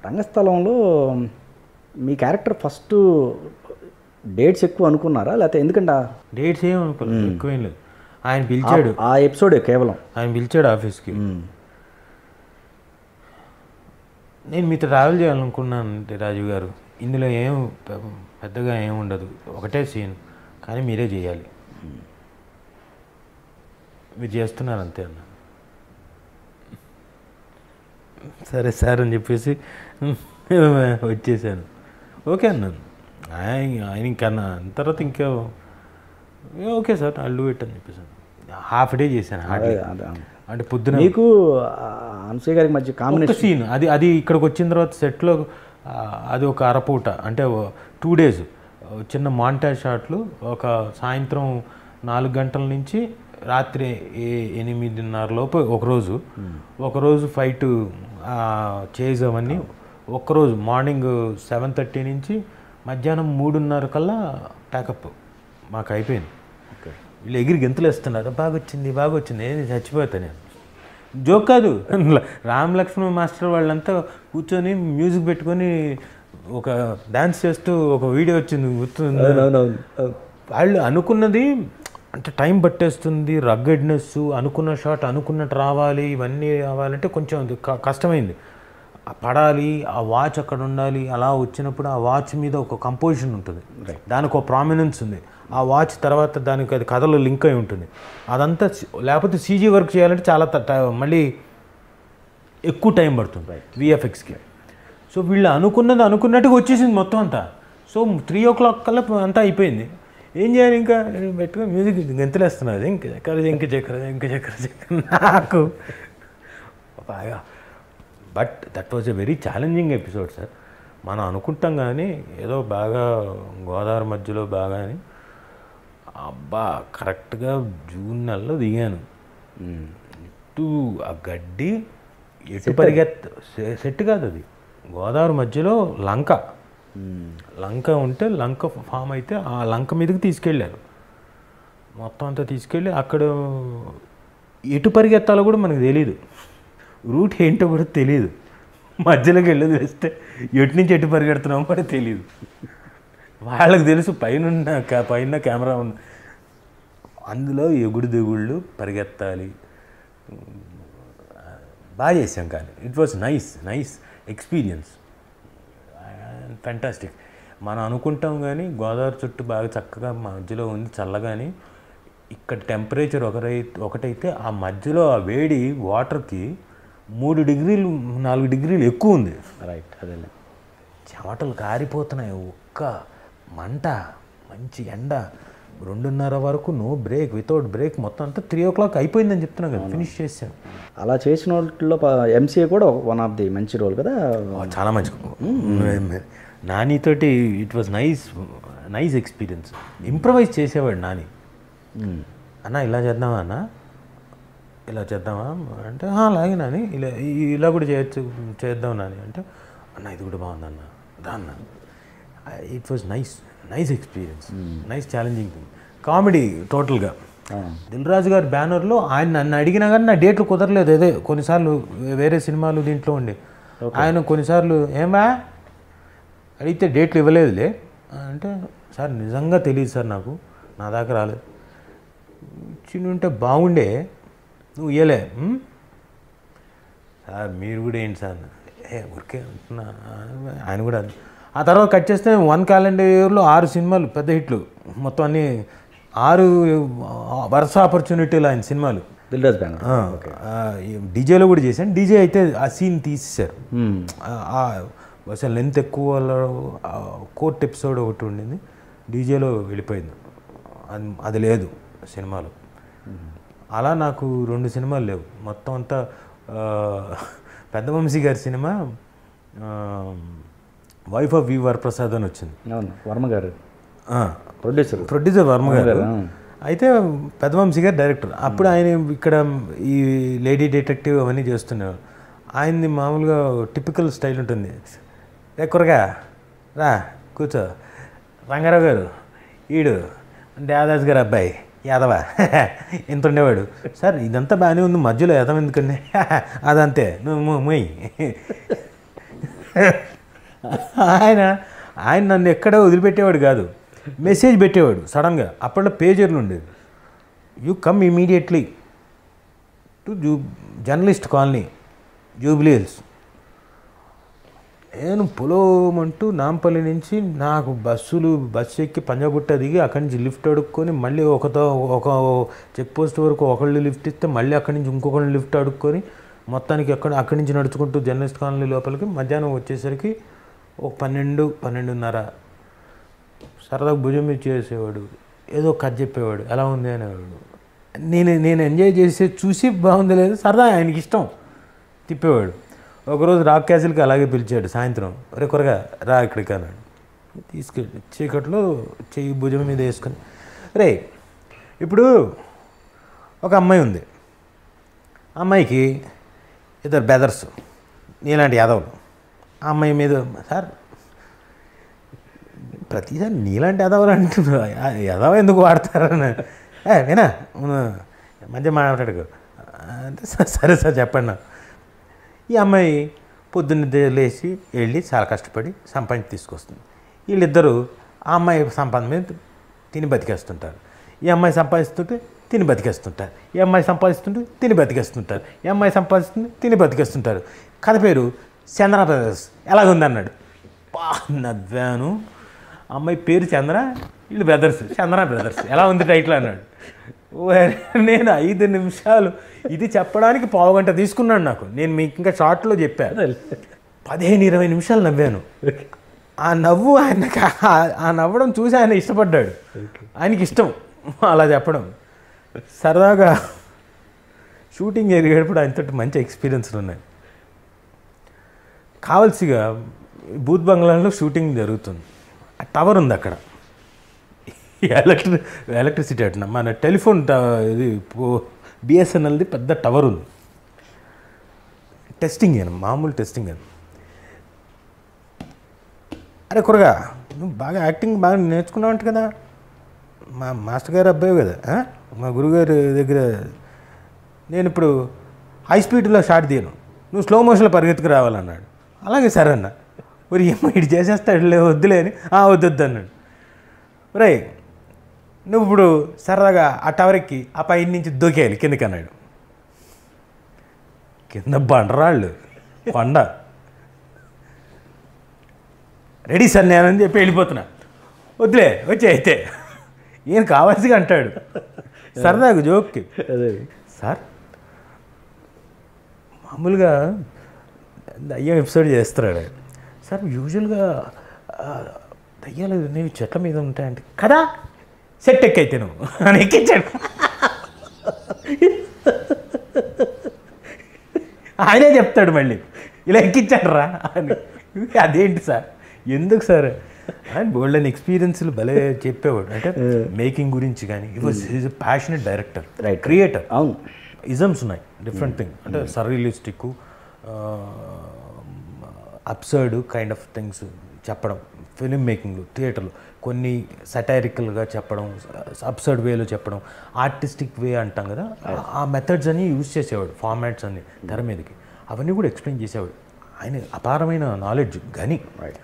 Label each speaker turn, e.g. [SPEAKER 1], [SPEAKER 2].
[SPEAKER 1] రంగస్థలంలో మీ character first dates ఎక్కువ అనుకున్నారా, లేకపోతే ఎందుకంటే
[SPEAKER 2] డేట్స్ ఏం అనుకోలేదు, ఎక్కువేం లేదు. ఆయన పిలిచాడు,
[SPEAKER 1] ఆ ఎపిసోడే కేవలం
[SPEAKER 2] ఆయన పిలిచాడు ఆఫీస్కి. నేను మీతో ట్రావెల్ చేయాలనుకున్నానంటే రాజు గారు, ఇందులో ఏం పెద్దగా ఏం ఉండదు, ఒకటే సీన్, కానీ మీరే చేయాలి, మీరు చేస్తున్నారు అంతే అన్న. సరే సార్ అని చెప్పేసి వచ్చేసాను. ఓకే అన్నాను. ఆయన ఇంకన్నా తర్వాత ఇంకా okay sir I do it అని చెప్పేసాను. హాఫ్ డే చేశాను హార్డ్లీ. అంటే పొద్దున
[SPEAKER 1] మీకు అనసూయ గారికి మధ్య కాంబినేషన్
[SPEAKER 2] సీన్ అది ఇక్కడికి వచ్చిన తర్వాత సెట్లో అది ఒక అరపూట, అంటే 2 days చిన్న మాంటేజ్ షాట్లు. ఒక సాయంత్రం 4 గంటల నుంచి రాత్రి 8:30 లోపు ఒకరోజు ఫైట్ చేజ్ అవన్నీ. ఒక్కరోజు మార్నింగ్ 7:30 నుంచి మధ్యాహ్నం 3:30 కల్లా ప్యాకప్ మాకు అయిపోయింది. వీళ్ళు ఎగిరి గెంతులు వేస్తున్నారు, బాగా వచ్చింది ఏది చచ్చిపోతా నేను. జోక్ కాదు, రామ్ లక్ష్మణ్ మాస్టర్ వాళ్ళంతా కూర్చొని మ్యూజిక్ పెట్టుకొని ఒక డ్యాన్స్ చేస్తూ ఒక వీడియో వచ్చింది గుర్తుంది. వాళ్ళు అనుకున్నది అంటే టైం పట్టేస్తుంది, రగ్గడ్నెస్, అనుకున్న షాట్ అనుకున్నట్టు రావాలి, ఇవన్నీ రావాలంటే కొంచెం కష్టమైంది. పడాలి, ఆ వాచ్ అక్కడ ఉండాలి, అలా వచ్చినప్పుడు ఆ వాచ్ మీద ఒక కంపోజిషన్ ఉంటుంది, దానికి ఒక ప్రామినెన్స్ ఉంది. ఆ వాచ్ తర్వాత దానికి అది కథలో లింక్ అయి ఉంటుంది. అదంతా లేకపోతే సీజీ వర్క్ చేయాలంటే చాలా మళ్ళీ ఎక్కువ టైం పడుతుంది విఎఫ్ఎక్స్కి. సో వీళ్ళు అనుకున్నట్టుగా వచ్చేసింది మొత్తం అంతా. సో 3 o'clock కల్లా అంతా అయిపోయింది. ఏం చేయాలి, ఇంకా పెట్టుకుని మ్యూజిక్ గెంతులేస్తున్నది, ఇంక చక్కర నాకు బాగా. But that was a very challenging episode sir. మనం అనుకుంటాం కానీ ఏదో బాగా గోదావరి మధ్యలో బాగా అని, అబ్బా కరెక్ట్గా జూన్ నెలలో దిగాను. ఇటు ఆ గడ్డి ఎటు సెట్ కాదు, అది గోదావరి మధ్యలో లంక ఉంటే లంక ఫామ్ అయితే ఆ లంక మీదకి తీసుకెళ్ళారు. మొత్తం అంతా తీసుకెళ్ళి అక్కడ ఎటు పరిగెత్తాలో కూడా మనకు తెలీదు, రూట్ ఏంటో కూడా తెలియదు. మధ్యలోకి వెళ్ళేది వేస్తే ఎటు నుంచి ఎటు పరిగెడుతున్నామో కూడా తెలియదు. వాళ్ళకి తెలుసు పైన కెమెరా ఉంది, అందులో ఎగుడు దిగుళ్ళు పరిగెత్తాలి. బాగా చేసాం, కానీ it was nice experience, fantastic. మనం అనుకుంటాం కానీ గోదావరి చుట్టూ బాగా చక్కగా మధ్యలో ఉంది చల్లగాని, ఇక్కడ టెంపరేచర్ ఒకటైతే ఆ మధ్యలో ఆ వేడి వాటర్కి 3 degrees 4 degrees ఎక్కువ ఉంది.
[SPEAKER 1] రైట్, అదే
[SPEAKER 2] చెమటలు కారిపోతున్నాయి, ఒక్క మంట, మంచి ఎండ, 2:30 వరకు నో బ్రేక్, వితౌట్ బ్రేక్, మొత్తం అంతా 3 o'clock అయిపోయిందని చెప్తున్నాను కదా, ఫినిష్ చేసాం.
[SPEAKER 1] అలా చేసిన వాటిలో ఎంసీఏ కూడా వన్ ఆఫ్ ది మంచి రోల్ కదా,
[SPEAKER 2] చాలా మంచి. నానితోటి it was nice experience. Improvise చేసేవాడు నాని. అన్న ఇలా చేద్దామా అన్న, ఇలా చేద్దామా అంటే అలాగే నాని, ఇలా కూడా చేద్దాం నాని అంటే, అన్న ఇది కూడా బాగుందన్న దాన్న. It was nice experience, nice challenging thing. Comedy టోటల్గా. దిల్ రాజు గారి బ్యానర్లో ఆయన నన్ను అడిగినా కానీ నా డేట్లు కుదరలేదు. అదే కొన్నిసార్లు వేరే సినిమాలు దీంట్లో ఉండి ఆయన కొన్నిసార్లు ఏమా అడిగితే డేట్లు ఇవ్వలేదులే అంటే, సార్ నిజంగా తెలియదు సార్, నా దాకా రాలేదు, చిన్నుంటే బాగుండే, నువ్వు ఇయ్యలే సార్, మీరు కూడా ఏంటి సార్, ఊరికే అంటున్నా. ఆయన కూడా ఆ తర్వాత కట్ చేస్తే 1 calendar yearలో 6 సినిమాలు పెద్ద హిట్లు, మొత్తం అన్నీ 6 వరుస ఆపర్చునిటీలు ఆయన సినిమాలు.
[SPEAKER 1] దిల్ రాజు బ్యానర్.
[SPEAKER 2] డీజేలో కూడా చేశాను. డీజే అయితే ఆ సీన్ తీసేశారు, అసలు లెంత్ ఎక్కువ, కోర్ట్ ఎపిసోడ్ ఒకటి ఉండింది, డీజేలో వెళ్ళిపోయింది, అది లేదు సినిమాలో. అలా నాకు 2 సినిమాలు లేవు. మొత్తం అంతా పెద్ద వంశీ గారి సినిమా వైఫ్ ఆఫ్ వి వరప్రసాద్ అని వచ్చింది,
[SPEAKER 1] వర్మ గారు
[SPEAKER 2] ప్రొడ్యూసర్ వర్మ గారు. అయితే పెద్ద వంశీ గారు డైరెక్టర్. అప్పుడు ఆయన ఇక్కడ ఈ లేడీ డిటెక్టివ్ అవన్నీ చేస్తున్నారు. ఆయనది మామూలుగా టిపికల్ స్టైల్ ఉంటుంది, ఎక్కువగా రా కూర్చో రంగారావు గారు, ఈడు దేవదాస్ గారు అబ్బాయి యాదవ ఎంత ఉండేవాడు సార్, ఇదంతా బాగానే ఉంది, మధ్యలో యాదవ ఎందుకండి, అదంతే నువ్వు మొయ్ ఆయన ఆయన నన్ను ఎక్కడ వదిలిపెట్టేవాడు కాదు, మెసేజ్ పెట్టేవాడు సడన్గా. అప్పట్లో పేజర్లు ఉండేది. You come immediately to journalist colony, Jubilee hills. నేను పొలోమంటూ నాంపల్లి నుంచి నాకు బస్సు ఎక్కి పంజాగుట్ట దిగి అక్కడి నుంచి లిఫ్ట్ అడుక్కొని మళ్ళీ ఒక చెక్ పోస్ట్ వరకు ఒకళ్ళు లిఫ్ట్ ఇస్తే మళ్ళీ అక్కడి నుంచి ఇంకొకళ్ళు లిఫ్ట్ అడుక్కొని మొత్తానికి అక్కడి నుంచి నడుచుకుంటూ జర్నలిస్ట్ కాలనీ లోపలికి మధ్యాహ్నం వచ్చేసరికి ఒక 12:30 సరదాగా భుజం మీద చేసేవాడు, ఏదో కథ చెప్పేవాడు, ఎలా ఉంది అనేవాడు. నేను ఎంజాయ్ చేసే చూసి బాగుంది లేదు సరదా ఆయనకి ఇష్టం తిప్పేవాడు. ఒకరోజు రాక్ క్యాసిల్కి అలాగే పిలిచాడు సాయంత్రం, రే కొరగా రా ఇక్కడికి అన్నాడు. తీసుకెళ్ళి చీకట్లో చెయ్యి భుజం మీద వేసుకొని, రే ఇప్పుడు ఒక అమ్మాయి ఉంది, అమ్మాయికి ఇద్దరు బెదర్స్ నీలాంటి యాదవులు. ఆ అమ్మాయి మీద సార్ ప్రతిసారి నీలాంటి యాదవులు అంటున్నారు, యాదవ ఎందుకు వాడతారని వినా మధ్య మాట్లాడుకో అంటే సరే సార్ చెప్పండి. ఈ అమ్మాయి పొద్దున్న లేచి వెళ్ళి చాలా కష్టపడి సంపాదించి తీసుకొస్తుంది. వీళ్ళిద్దరూ ఆ అమ్మాయి సంపాదన మీద తిని బతికేస్తుంటారు. ఈ అమ్మాయి సంపాదిస్తుంటే తిని బతికేస్తుంటారు, ఈ అమ్మాయి సంపాదిస్తుంటే తిని బతికేస్తుంటారు, ఈ అమ్మాయి సంపాదిస్తుంది తిని బతికేస్తుంటారు. కథ పేరు చంద్ర బ్రదర్స్. ఎలాగుందన్నాడు. నవ్వాను. అమ్మాయి పేరు చంద్ర, వీళ్ళు బ్రదర్స్, చంద్ర బ్రదర్స్, ఎలా ఉంది టైటిల్ అన్నాడు. నేను 5 నిమిషాలు ఇది చెప్పడానికి 1/2 గంట తీసుకున్నాను. నేను మీకు ఇంకా షార్ట్లో చెప్పాను. 15-20 నిమిషాలు నవ్వాను. ఆ నవ్వు ఆ నవ్వడం చూసి ఆయన ఇష్టపడ్డాడు. ఆయనకి ఇష్టం అలా చెప్పడం. సరదాగా షూటింగ్ జరిగేటప్పుడు ఆయనతో మంచి ఎక్స్పీరియన్స్లు ఉన్నాయి. కావాల్సిగా బూత్ బంగ్లాలో షూటింగ్ జరుగుతుంది. ఆ టవర్ ఉంది అక్కడ, ఎలక్ట్రిసిటీ అట్లా మన టెలిఫోన్ ఇది బిఎస్ఎన్ఎల్ది పెద్ద టవర్ ఉంది. టెస్టింగ్ అని, మామూలు టెస్టింగ్ అని. అరే కురగా నువ్వు బాగా యాక్టింగ్ బాగా నేర్చుకున్నావంట కదా, మా మాస్టర్ గారు అబ్బాయి కదా, మా గురుగారి దగ్గర. నేను ఇప్పుడు హై స్పీడ్లో షాట్ తీయను, నువ్వు స్లో మోషన్లో పరిగెత్తుకు రావాలన్నాడు. అలాగే సరే అన్న. మరి ఏమో ఇటు చేసేస్తాడు, వద్దులే అని. వద్దు అన్నాడు. రే నువ్వు ఇప్పుడు సరదాగా ఆ టవర్ ఎక్కి ఆ పై నుంచి దూకేయాలి కిందకి అన్నాడు. కింద బండరాళ్ళు, కొండ. రెడీ సార్ నేనని చెప్పి వెళ్ళిపోతున్నా. వద్దులే వచ్చే అయితే ఏం కావాల్సిగా అంటాడు సరదాగా జోక్కి. సార్ మామూలుగా దయ్యం ఎపిసోడ్ చేస్తున్నాడు సార్. యూజువల్గా దయ్యాలు అనేవి చెట్ల మీద ఉంటాయంటే కదా, సెట్ ఎక్కైతే నువ్వు అని ఎక్కించాడు. ఆయనే చెప్తాడు మళ్ళీ, ఇలా ఎక్కించాడు రా అని. అదేంటి సార్, ఎందుకు సార్ అని బోల్డెన్ ఎక్స్పీరియన్స్లు భలే చెప్పేవాడు. అంటే మేకింగ్ గురించి కానీ, is a passionate director, creator.
[SPEAKER 1] అవును,
[SPEAKER 2] ఇజమ్స్ ఉన్నాయి, డిఫరెంట్ థింగ్. అంటే surrealistic, absurd kind of things చెప్పడం. ఫిలిం మేకింగ్లో, థియేటర్లో కొన్ని సటైరికల్గా చెప్పడం, అబ్సర్డ్ వేలో చెప్పడం, ఆర్టిస్టిక్ వే అంటాం కదా, ఆ మెథడ్స్ అన్ని యూజ్ చేసేవాడు. ఫార్మాట్స్ అన్ని తెర మీదకి అవన్నీ కూడా ఎక్స్ప్లెయిన్ చేసేవాడు. ఆయన అపారమైన నాలెడ్జ్ గని.